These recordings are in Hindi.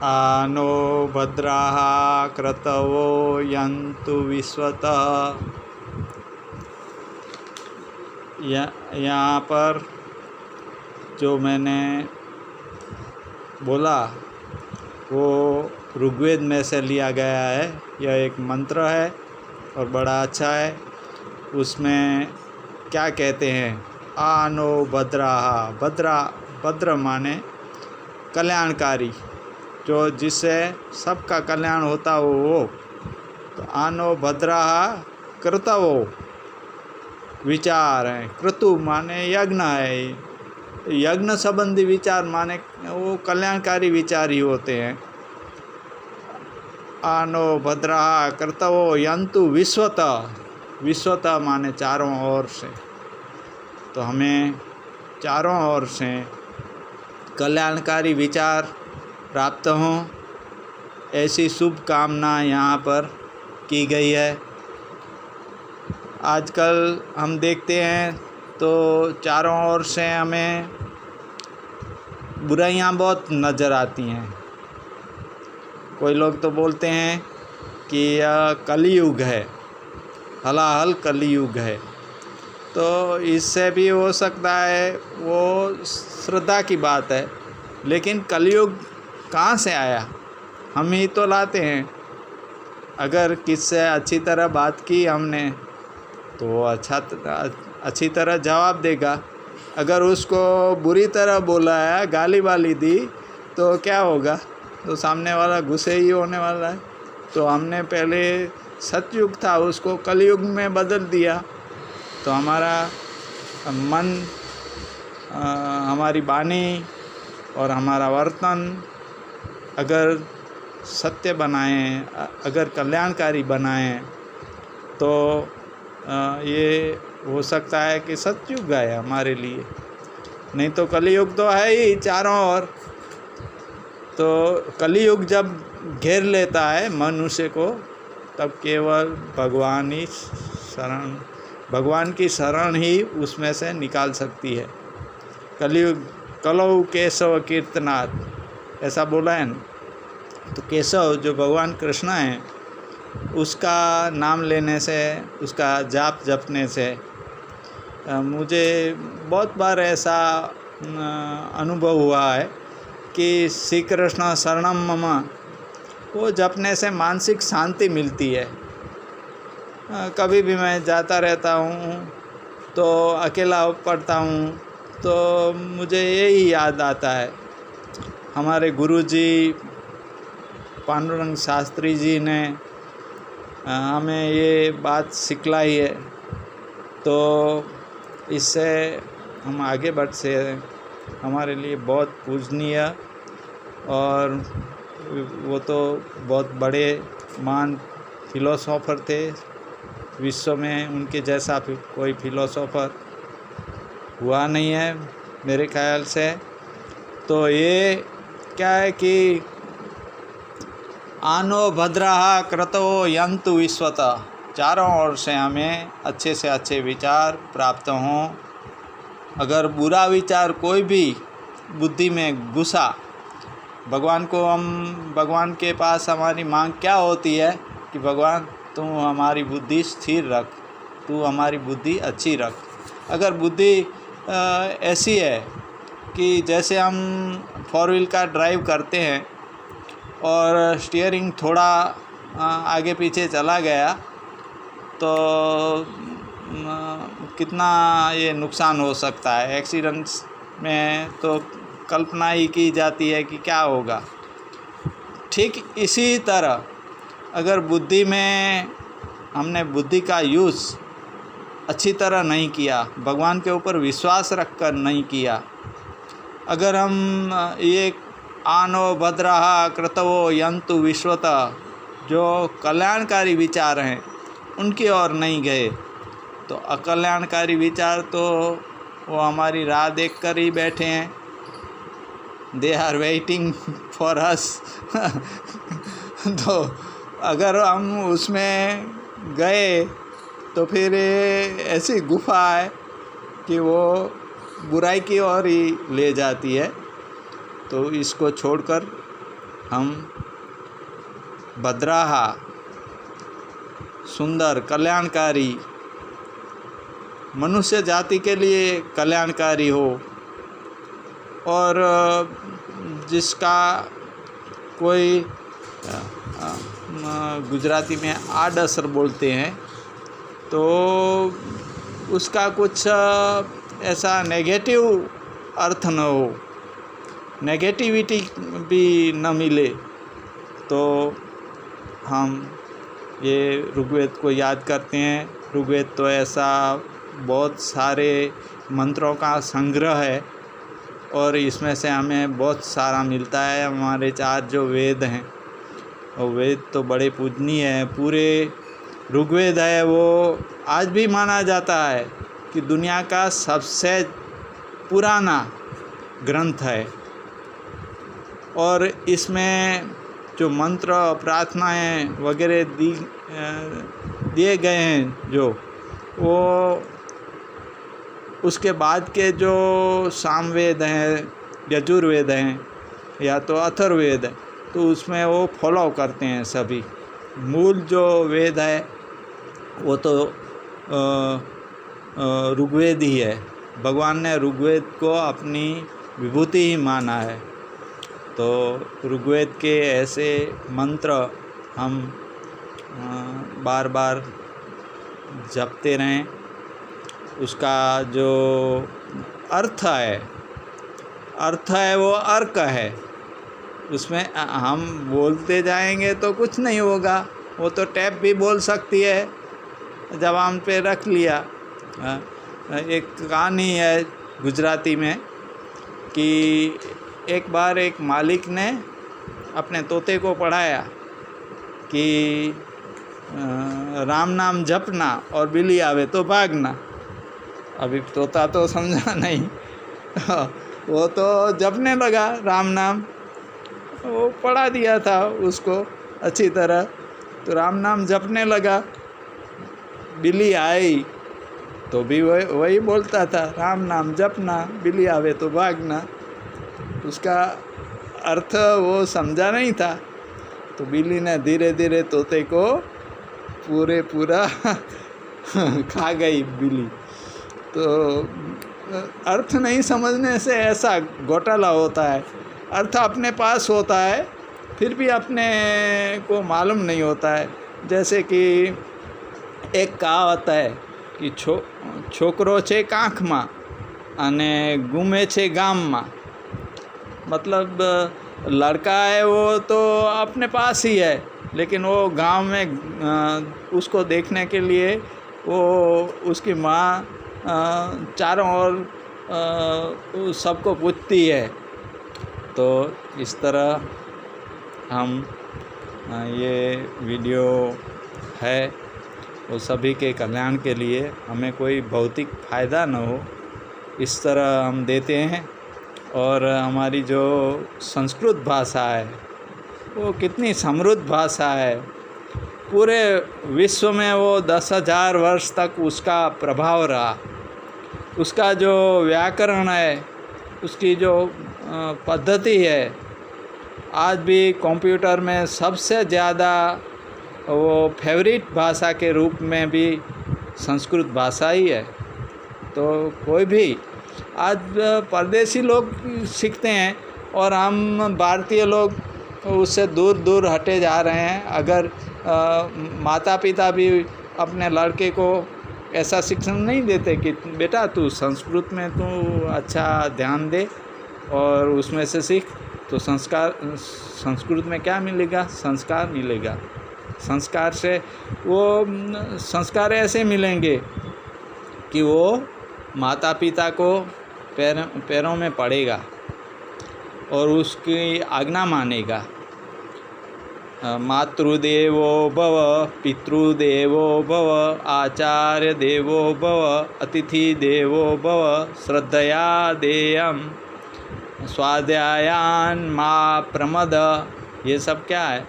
आनो भद्राः क्रतवो यन्तु विश्वतः। यहाँ पर जो मैंने बोला वो ऋग्वेद में से लिया गया है। यह एक मंत्र है और बड़ा अच्छा है। उसमें क्या कहते हैं, आनो भद्राः, भद्र माने कल्याणकारी, जो जिससे सबका कल्याण होता हो वो। तो आनो भद्राः क्रतवो विचार है, क्रतु माने यज्ञ है, यज्ञ संबंधी विचार माने वो कल्याणकारी विचार ही होते हैं। आनो भद्राः क्रतवो यन्तु विश्वतः, विश्वतः माने चारों ओर से। तो हमें चारों ओर से कल्याणकारी विचार प्राप्त हों, ऐसी शुभ कामना यहाँ पर की गई है। आजकल हम देखते हैं तो चारों ओर से हमें बुराइयां बहुत नज़र आती हैं। कोई लोग तो बोलते हैं कि यह कलयुग है, हलाहल कलयुग है। तो इससे भी हो सकता है, वो श्रद्धा की बात है, लेकिन कलयुग कहाँ से आया? हम ही तो लाते हैं। अगर किससे अच्छी तरह बात की हमने तो वो अच्छी तरह जवाब देगा। अगर उसको बुरी तरह बोला है, गाली वाली दी, तो क्या होगा? तो सामने वाला गुस्से ही होने वाला है। तो हमने पहले सतयुग था, उसको कलयुग में बदल दिया। तो हमारा मन, हमारी वाणी और हमारा वर्तन अगर सत्य बनाएं, अगर कल्याणकारी बनाएं, तो ये हो सकता है कि सतयुग है हमारे लिए। नहीं तो कलयुग तो है ही चारों ओर। तो कलयुग जब घेर लेता है मनुष्य को, तब केवल भगवान की शरण ही उसमें से निकाल सकती है। कलयुग कलौ केशव कीर्तनात्, ऐसा बोला है ना। तो केशव जो भगवान कृष्ण हैं, उसका नाम लेने से, उसका जाप जपने से मुझे बहुत बार ऐसा अनुभव हुआ है कि श्री कृष्ण शरणम मम, वो जपने से मानसिक शांति मिलती है। कभी भी मैं जाता रहता हूँ तो अकेला पढ़ता हूँ तो मुझे यही याद आता है। हमारे गुरुजी पांडुरंग शास्त्री जी ने हमें ये बात सिखलाई है। तो इससे हम आगे बढ़ से हमारे लिए बहुत पूजनीय, और वो तो बहुत बड़े महान फिलोसोफर थे। विश्व में उनके जैसा कोई फिलोसोफर हुआ नहीं है मेरे ख्याल से। तो ये क्या है कि आनो भद्राः क्रतवो यन्तु विश्वतः, चारों ओर से हमें अच्छे से अच्छे विचार प्राप्त हों। अगर बुरा विचार कोई भी बुद्धि में घुसा, भगवान के पास हमारी मांग क्या होती है कि भगवान तू हमारी बुद्धि स्थिर रख, तू हमारी बुद्धि अच्छी रख। अगर बुद्धि ऐसी है कि जैसे हम 4 व्हील का ड्राइव करते हैं और स्टीयरिंग थोड़ा आगे पीछे चला गया तो कितना ये नुकसान हो सकता है। एक्सीडेंट्स में तो कल्पना ही की जाती है कि क्या होगा। ठीक इसी तरह अगर बुद्धि में हमने बुद्धि का यूज़ अच्छी तरह नहीं किया, भगवान के ऊपर विश्वास रखकर नहीं किया, अगर हम ये आनो भद्राः क्रतवो यन्तु विश्वतः जो कल्याणकारी विचार हैं उनकी ओर नहीं गए, तो अकल्याणकारी विचार तो वो हमारी राह देख कर ही बैठे हैं। They are waiting for us. तो अगर हम उसमें गए तो फिर ऐसी गुफा है कि वो बुराई की ओर ही ले जाती है। तो इसको छोड़कर हम भद्राहा, सुंदर, कल्याणकारी, मनुष्य जाति के लिए कल्याणकारी हो, और जिसका कोई गुजराती में आडअसर बोलते हैं, तो उसका कुछ ऐसा नेगेटिव अर्थ न हो, नेगेटिविटी भी न मिले, तो हम ये ऋग्वेद को याद करते हैं। ऋग्वेद तो ऐसा बहुत सारे मंत्रों का संग्रह है, और इसमें से हमें बहुत सारा मिलता है। हमारे 4 जो वेद हैं, और वेद तो बड़े पूजनीय हैं। पूरे ऋग्वेद है वो आज भी माना जाता है कि दुनिया का सबसे पुराना ग्रंथ है, और इसमें जो मंत्र, प्रार्थनाएं वगैरह दिए गए हैं, जो वो उसके बाद के जो सामवेद हैं, यजुर्वेद हैं, या तो अथर्ववेद है, तो उसमें वो फॉलो करते हैं सभी। मूल जो वेद है वो तो ऋग्वेद ही है। भगवान ने ऋग्वेद को अपनी विभूति ही माना है। तो ऋग्वेद के ऐसे मंत्र हम बार बार जपते रहें। उसका जो अर्थ है वो अर्क है। उसमें हम बोलते जाएंगे तो कुछ नहीं होगा। वो तो टैप भी बोल सकती है, जबान पे रख लिया। एक कहानी है गुजराती में कि एक बार एक मालिक ने अपने तोते को पढ़ाया कि राम नाम जपना और बिल्ली आवे तो भागना। अभी तोता तो समझा नहीं, वो तो जपने लगा राम नाम। वो पढ़ा दिया था उसको अच्छी तरह, तो राम नाम जपने लगा। बिल्ली आई तो भी वही बोलता था, राम नाम जपना, बिल्ली आवे तो भागना। उसका अर्थ वो समझा नहीं था। तो बिल्ली ने धीरे धीरे तोते को पूरा खा गई बिल्ली। तो अर्थ नहीं समझने से ऐसा घोटाला होता है। अर्थ अपने पास होता है, फिर भी अपने को मालूम नहीं होता है। जैसे कि एक कहावत है कि छोकरो छे कांखમાં અને गुमे छे गामમાં। मतलब लड़का है वो तो अपने पास ही है, लेकिन वो गांव में उसको देखने के लिए वो उसकी माँ चारों ओर सबको पूछती है। तो इस तरह हम ये वीडियो है वो सभी के कल्याण के लिए, हमें कोई भौतिक फ़ायदा न हो, इस तरह हम देते हैं। और हमारी जो संस्कृत भाषा है वो कितनी समृद्ध भाषा है। पूरे विश्व में वो 10,000 वर्ष तक उसका प्रभाव रहा। उसका जो व्याकरण है, उसकी जो पद्धति है, आज भी कंप्यूटर में सबसे ज़्यादा वो फेवरेट भाषा के रूप में भी संस्कृत भाषा ही है। तो कोई भी आज परदेशी लोग सीखते हैं और हम भारतीय लोग उससे दूर दूर हटे जा रहे हैं। अगर माता पिता भी अपने लड़के को ऐसा शिक्षण नहीं देते कि बेटा तू संस्कृत में तू अच्छा ध्यान दे और उसमें से सीख, तो संस्कृत में क्या मिलेगा? संस्कार मिलेगा। संस्कार से वो संस्कार ऐसे मिलेंगे कि वो माता पिता को पैरों में पड़ेगा और उसकी आज्ञा मानेगा। मातृदेवो भव, पितृदेवो भव, आचार्य देवो भव, अतिथि देवो भव, श्रद्धया देयम, स्वाध्यायान माँ प्रमद। ये सब क्या है?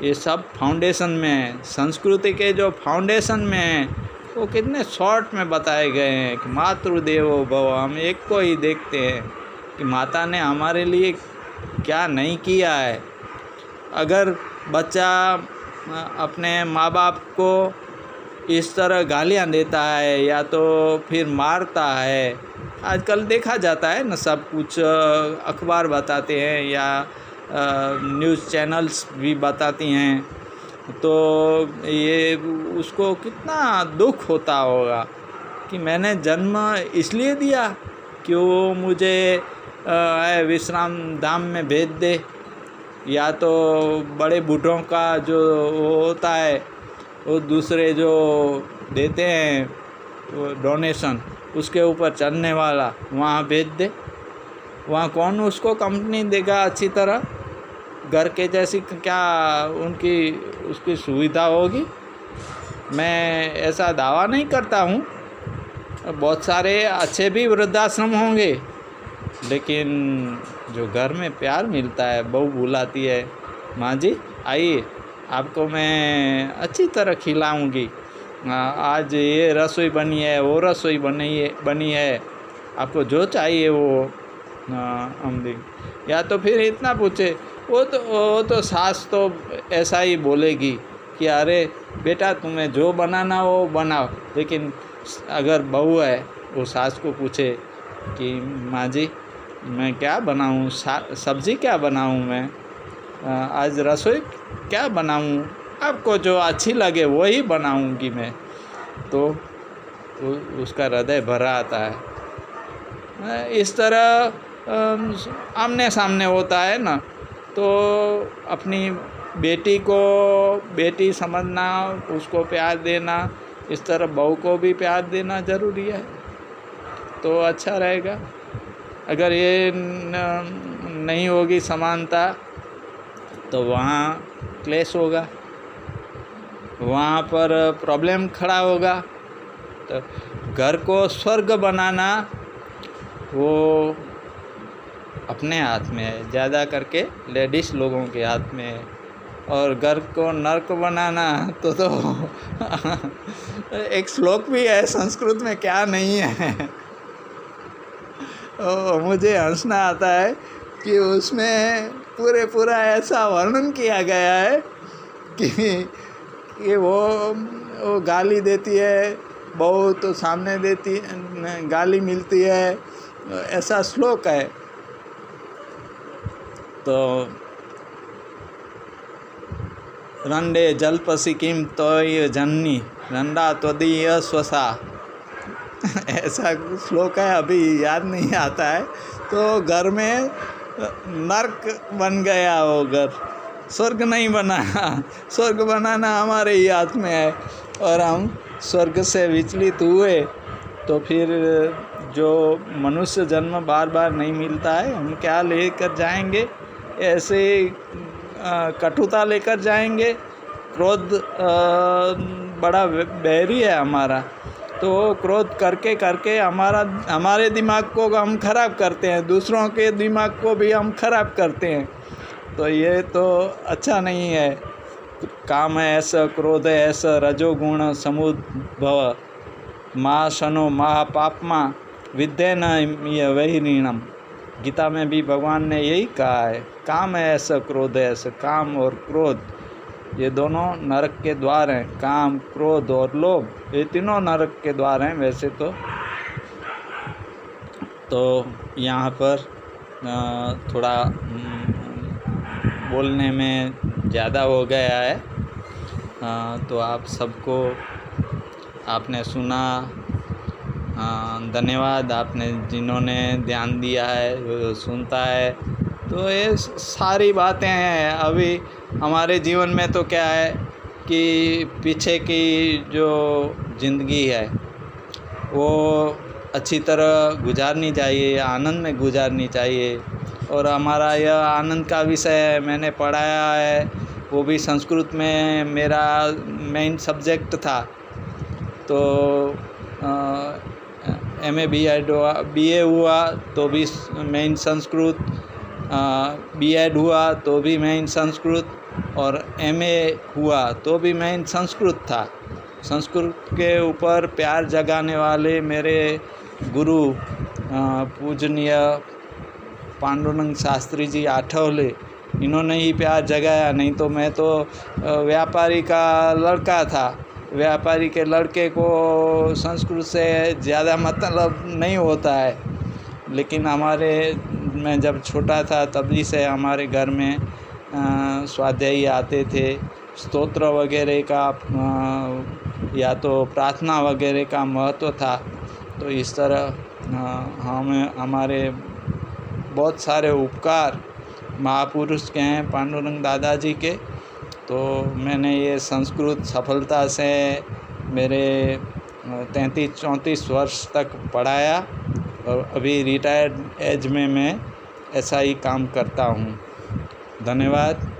ये सब फाउंडेशन में है। संस्कृति के जो फाउंडेशन में है वो कितने शॉर्ट में बताए गए हैं कि मातृदेवो भव। हम एक को ही देखते हैं कि माता ने हमारे लिए क्या नहीं किया है। अगर बच्चा अपने माँ बाप को इस तरह गालियाँ देता है या तो फिर मारता है, आजकल देखा जाता है ना, सब कुछ अखबार बताते हैं या न्यूज़ चैनल्स भी बताती हैं, तो ये उसको कितना दुख होता होगा कि मैंने जन्म इसलिए दिया कि वो मुझे विश्राम धाम में भेज दे, या तो बड़े बूढ़ों का जो वो होता है वो दूसरे जो देते हैं वो डोनेशन, उसके ऊपर चढ़ने वाला वहाँ भेज दे। वहाँ कौन उसको कंपनी देगा अच्छी तरह, घर के जैसी क्या उनकी उसकी सुविधा होगी। मैं ऐसा दावा नहीं करता हूँ, बहुत सारे अच्छे भी वृद्धाश्रम होंगे, लेकिन जो घर में प्यार मिलता है, बहू बुलाती है, माँ जी आइए आपको मैं अच्छी तरह खिलाऊंगी, आज ये रसोई बनी है, वो रसोई बनी है, आपको जो चाहिए वो हम देंगे। या तो फिर इतना पूछे, वो तो सास तो ऐसा ही बोलेगी कि अरे बेटा तुम्हें जो बनाना हो बनाओ, लेकिन अगर बहू है वो सास को पूछे कि माँ जी मैं क्या बनाऊँ, सब्ज़ी क्या बनाऊँ, मैं आज रसोई क्या बनाऊँ, आपको जो अच्छी लगे वही बनाऊँगी मैं, तो उसका हृदय भरा आता है। इस तरह आमने सामने होता है ना, तो अपनी बेटी को बेटी समझना, उसको प्यार देना, इस तरह बहू को भी प्यार देना ज़रूरी है, तो अच्छा रहेगा। अगर ये नहीं होगी समानता तो वहाँ क्लेश होगा, वहाँ पर प्रॉब्लम खड़ा होगा। तो घर को स्वर्ग बनाना वो अपने हाथ में है, ज़्यादा करके लेडीज़ लोगों के हाथ में है, और घर को नर्क बनाना तो एक श्लोक भी है संस्कृत में, क्या नहीं है मुझे हंसना आता है कि उसमें पूरा ऐसा वर्णन किया गया है कि वो गाली देती है, बहू तो सामने देती गाली मिलती है, ऐसा श्लोक है। तो रंडे जलपसी किम तोय जननी रंडा त्वदीय स्वसा ऐसा श्लोक है, अभी याद नहीं आता है। तो घर में नर्क बन गया वो घर, स्वर्ग नहीं बना। स्वर्ग बनाना हमारे ही हाथ में है, और हम स्वर्ग से विचलित हुए तो फिर जो मनुष्य जन्म बार बार नहीं मिलता है, हम क्या लेकर जाएंगे, ऐसे कटुता लेकर जाएंगे। क्रोध बड़ा बैरी है हमारा, तो क्रोध करके करके हमारे दिमाग को हम खराब करते हैं, दूसरों के दिमाग को भी हम खराब करते हैं, तो ये तो अच्छा नहीं है। काम है ऐसा, क्रोध है ऐसा, रजोगुण समुद्भव माँ शनो महापापमा विद्येन वैरिणम। गीता में भी भगवान ने यही कहा है, काम है ऐसा, क्रोध है ऐसा। काम और क्रोध ये दोनों नरक के द्वार हैं, काम, क्रोध और लोभ, ये तीनों नरक के द्वार हैं वैसे तो यहाँ पर थोड़ा बोलने में ज़्यादा हो गया है, तो आप सबको आपने सुना, धन्यवाद। आपने जिन्होंने ध्यान दिया है, सुनता है, तो ये सारी बातें हैं। अभी हमारे जीवन में तो क्या है कि पीछे की जो ज़िंदगी है वो अच्छी तरह गुजारनी चाहिए, आनंद में गुजारनी चाहिए। और हमारा यह आनंद का विषय है, मैंने पढ़ाया है, वो भी संस्कृत में मेरा मेन सब्जेक्ट था। तो MA BA हुआ तो भी मेन संस्कृत, B.Ed हुआ तो भी मेन संस्कृत, और MA हुआ तो भी मेन संस्कृत था। संस्कृत के ऊपर प्यार जगाने वाले मेरे गुरु पूजनीय पांडुरंग शास्त्री जी आठवले, इन्होंने ही प्यार जगाया। नहीं तो मैं तो व्यापारी का लड़का था। व्यापारी के लड़के को संस्कृत से ज़्यादा मतलब नहीं होता है। लेकिन मैं जब छोटा था तभी से हमारे घर में स्वाध्यायी आते थे। स्तोत्र वगैरह का या तो प्रार्थना वगैरह का महत्व था। तो इस तरह हमारे बहुत सारे उपकार महापुरुष के हैं पांडुरंग दादाजी के। तो मैंने ये संस्कृत सफलता से मेरे 33-34 वर्ष तक पढ़ाया और अभी रिटायर्ड एज में मैं ऐसा ही काम करता हूँ। धन्यवाद।